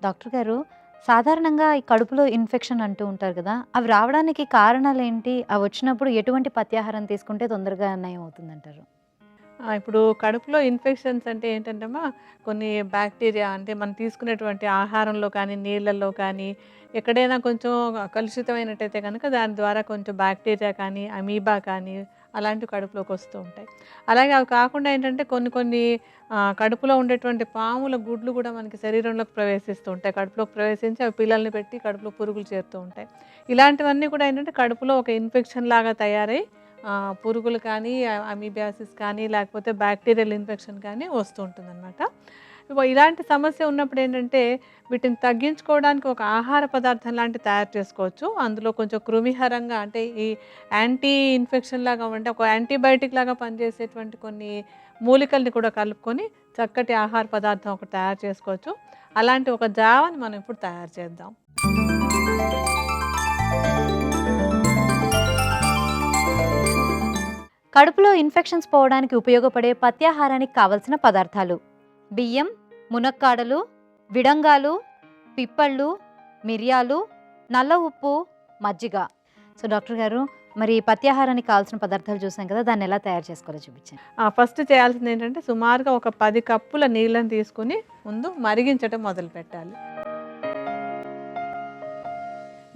Doctor గారు, సాధారణంగా ఈ కడుపులో ఇన్ఫెక్షన్ అంటూ ఉంటారు కదా! అవి రావడానికి కారణాలేంటి? అవి వచ్చినప్పుడు ఎటువంటి పత్యాహారం తీసుకుంటే తొందరగా నయం అవుతుందంటారు? ఇప్పుడు కడుపులో ఇన్ఫెక్షన్స్ అంటే ఏంటంటేమా, కొన్ని బ్యాక్టీరియా అంటే మనం తీసుకునేటువంటి ఆహారంలో కానీ, నీళ్ళల్లో కానీ, ఎక్కడైనా కొంచెం కలుషితమైనట్టయితే గనక దాని ద్వారా కొంచెం బ్యాక్టీరియా కానీ, అమీబా కానీ అలాంటివి కడుపులోకి వస్తూ ఉంటాయి. అలాగే అవి కాకుండా ఏంటంటే కొన్ని కొన్ని కడుపులో ఉండేటువంటి పాముల గుడ్లు కూడా మనకి శరీరంలోకి ప్రవేశిస్తూ ఉంటాయి. కడుపులోకి ప్రవేశించి అవి పిల్లల్ని పెట్టి కడుపులో పురుగులు చేరుతూ ఉంటాయి. ఇలాంటివన్నీ కూడా ఏంటంటే కడుపులో ఒక ఇన్ఫెక్షన్ లాగా తయారై పురుగులు కానీ, అమీబియాసిస్ కానీ, లేకపోతే బ్యాక్టీరియల్ ఇన్ఫెక్షన్ కానీ వస్తూ ఉంటుందనమాట. ఇలాంటి సమస్య ఉన్నప్పుడు ఏంటంటే, వీటిని తగ్గించుకోవడానికి ఒక ఆహార పదార్థం లాంటివి తయారు చేసుకోవచ్చు. అందులో కొంచెం కృమిహరంగా అంటే ఈ యాంటీ ఇన్ఫెక్షన్ లాగా అంటే ఒక యాంటీబయాటిక్ లాగా పనిచేసేటువంటి కొన్ని మూలికల్ని కూడా కలుపుకొని చక్కటి ఆహార పదార్థం ఒకటి తయారు చేసుకోవచ్చు. అలాంటి ఒక జావని మనం ఇప్పుడు తయారు చేద్దాం. కడుపులో ఇన్ఫెక్షన్స్ పోవడానికి ఉపయోగపడే పత్యాహారానికి కావలసిన పదార్థాలు: బియ్యం, మునక్కాడలు, విడంగాలు, పిప్పళ్ళు, మిరియాలు, నల్ల ఉప్పు, మజ్జిగ. సో డాక్టర్ గారు, మరి పత్యాహారానికి కావాల్సిన పదార్థాలు చూసాం కదా! దాన్ని ఎలా తయారు చేసుకోవాలో చూపించండి. ఫస్ట్ చేయాల్సింది ఏంటంటే సుమారుగా ఒక 10 కప్పుల నీళ్ళని తీసుకొని ముందు మరిగించడం మొదలుపెట్టాలి.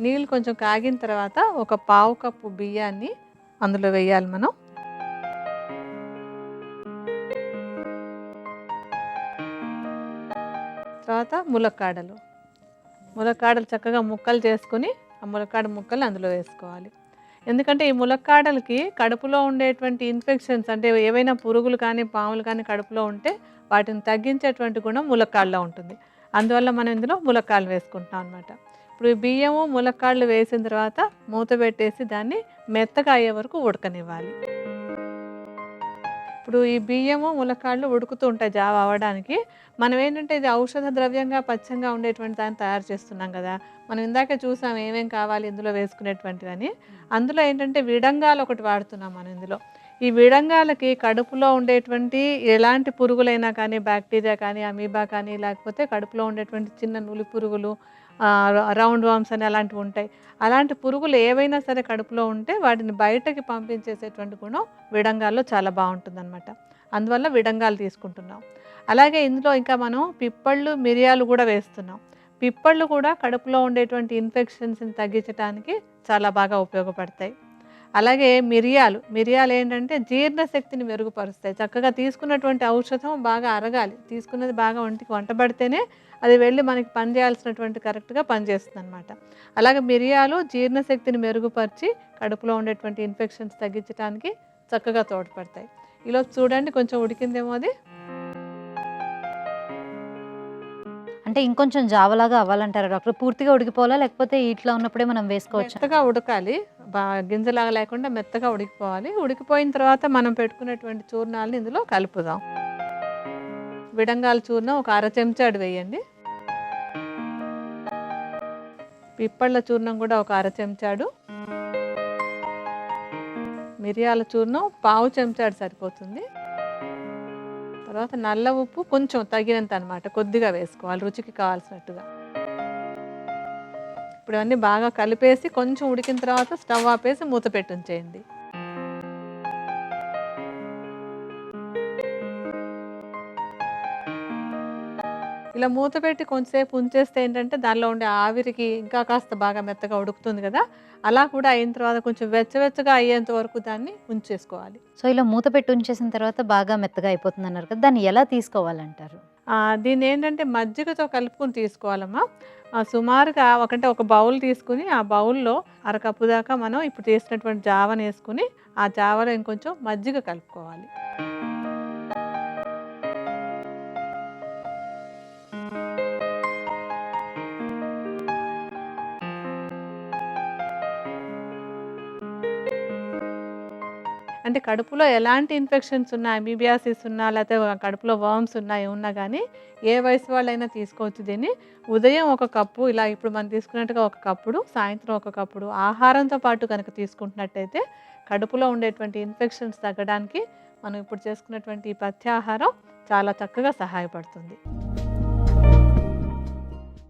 నీళ్ళు కొంచెం కాగిన తర్వాత ఒక పావు కప్పు బియ్యాన్ని అందులో వేయాలి మనం. తర్వాత ములక్కాడలు చక్కగా ముక్కలు చేసుకొని ఆ ములక్కాడ ముక్కలు అందులో వేసుకోవాలి. ఎందుకంటే ఈ ములక్కాడలకి కడుపులో ఉండేటువంటి ఇన్ఫెక్షన్స్ అంటే ఏవైనా పురుగులు కానీ పాములు కానీ కడుపులో ఉంటే వాటిని తగ్గించేటువంటి గుణం ములక్కాడలో ఉంటుంది. అందువల్ల మనం ఇందులో ములక్కాడలు వేసుకుంటున్నాం అనమాట. ఇప్పుడు ఈ బియ్యము ములక్కాడలు వేసిన తర్వాత మూత పెట్టేసి దాన్ని మెత్తగా అయ్యే వరకు ఉడకనివ్వాలి. ఇప్పుడు ఈ బియ్యము ములక్కాడలు ఉడుకుతూ ఉంటాయి జావ అవ్వడానికి. మనం ఏంటంటే ఇది ఔషధ ద్రవ్యంగా పచ్చంగా ఉండేటువంటి దాన్ని తయారు చేస్తున్నాం కదా! మనం ఇందాకే చూసాం ఏమేం కావాలి ఇందులో వేసుకునేటువంటివని. అందులో ఏంటంటే విడంగాలు ఒకటి వాడుతున్నాం మనం ఇందులో. ఈ విడంగాలకి కడుపులో ఉండేటువంటి ఎలాంటి పురుగులైనా కానీ, బ్యాక్టీరియా కానీ, అమీబా కానీ, లేకపోతే కడుపులో ఉండేటువంటి చిన్న నులి పురుగులు, రౌండ్ వార్మ్స్ అని అలాంటివి ఉంటాయి. అలాంటి పురుగులు ఏవైనా సరే కడుపులో ఉంటే వాటిని బయటకి పంపించేసేటువంటి గుణం విడంగాల్లో చాలా బాగుంటుందన్నమాట. అందువల్ల విడంగాలు తీసుకుంటున్నాం. అలాగే ఇందులో ఇంకా మనం పిప్పళ్ళు, మిరియాలు కూడా వేస్తున్నాం. పిప్పళ్ళు కూడా కడుపులో ఉండేటువంటి ఇన్ఫెక్షన్స్ని తగ్గించడానికి చాలా బాగా ఉపయోగపడతాయి. అలాగే మిరియాలు ఏంటంటే జీర్ణశక్తిని మెరుగుపరుస్తాయి. చక్కగా తీసుకున్నటువంటి ఔషధం బాగా అరగాలి. తీసుకున్నది బాగా ఒంటికి వంటబడితేనే అది వెళ్ళి మనకి పనిచేయాల్సినటువంటి కరెక్ట్గా పనిచేస్తుందన్నమాట. అలాగే మిరియాలు జీర్ణశక్తిని మెరుగుపరిచి కడుపులో ఉండేటువంటి ఇన్ఫెక్షన్స్ తగ్గించడానికి చక్కగా తోడ్పడతాయి. ఈలోపు చూడండి కొంచెం ఉడికిందేమో అది. అంటే ఇంకొంచెం జావలాగా అవ్వాలంటారా డాక్టర్? పూర్తిగా ఉడికిపోవాలా? లేకపోతే ఇట్లా ఉన్నప్పుడే మనం వేసుకోవచ్చా? మెత్తగా ఉడకాలి. గింజలాగా లేకుండా మెత్తగా ఉడికిపోవాలి. ఉడికిపోయిన తర్వాత మనం పెట్టుకున్నటువంటి చూర్ణాలను ఇందులో కలుపుదాం. విడంగాల చూర్ణం ఒక అర చెంచాడు వేయండి. పిప్పళ్ళ చూర్ణం కూడా ఒక అర చెంచాడు. మిరియాల చూర్ణం పావు చెంచాడు సరిపోతుంది. తర్వాత నల్ల ఉప్పు కొంచెం తగినంత అనమాట, కొద్దిగా వేసుకోవాలి రుచికి కావాల్సినట్టుగా. ఇప్పుడు అన్నీ బాగా కలిపేసి కొంచెం ఉడికిన తర్వాత స్టవ్ ఆపేసి మూత పెట్టి ఉంచేయండి. ఇలా మూత పెట్టి కొంచెంసేపు ఉంచేస్తే ఏంటంటే దానిలో ఉండే ఆవిరికి ఇంకా కాస్త బాగా మెత్తగా ఉడుకుతుంది కదా! అలా కూడా అయిన తర్వాత కొంచెం వెచ్చవెచ్చగా అయ్యేంత వరకు దాన్ని ఉంచేసుకోవాలి. సో ఇలా మూత పెట్టి ఉంచేసిన తర్వాత బాగా మెత్తగా అయిపోతుందన్నారు కదా! దాన్ని ఎలా తీసుకోవాలంటారు? దీన్ని ఏంటంటే మజ్జిగతో కలుపుకొని తీసుకోవాలమ్మా. సుమారుగా ఒక బౌల్ తీసుకుని ఆ బౌల్‌లో అరకప్పు దాకా మనం ఇప్పుడు చేసినటువంటి జావను వేసుకుని ఆ జావలో ఇంకొంచెం మజ్జిగ కలుపుకోవాలి. అంటే కడుపులో ఎలాంటి ఇన్ఫెక్షన్స్ ఉన్నా, అమీబియాసిస్ ఉన్నా, లేకపోతే కడుపులో వర్మ్స్ ఉన్నా, ఏమున్నా కానీ ఏ వయసు వాళ్ళైనా తీసుకోవచ్చు దీన్ని. ఉదయం ఒక కప్పు ఇలా ఇప్పుడు మనం తీసుకున్నట్టుగా ఒక కప్పుడు, సాయంత్రం ఒక కప్పుడు ఆహారంతో పాటు కనుక తీసుకుంటున్నట్టయితే కడుపులో ఉండేటువంటి ఇన్ఫెక్షన్స్ తగ్గడానికి మనం ఇప్పుడు చేసుకున్నటువంటి ఈ పథ్యాహారం చాలా చక్కగా సహాయపడుతుంది.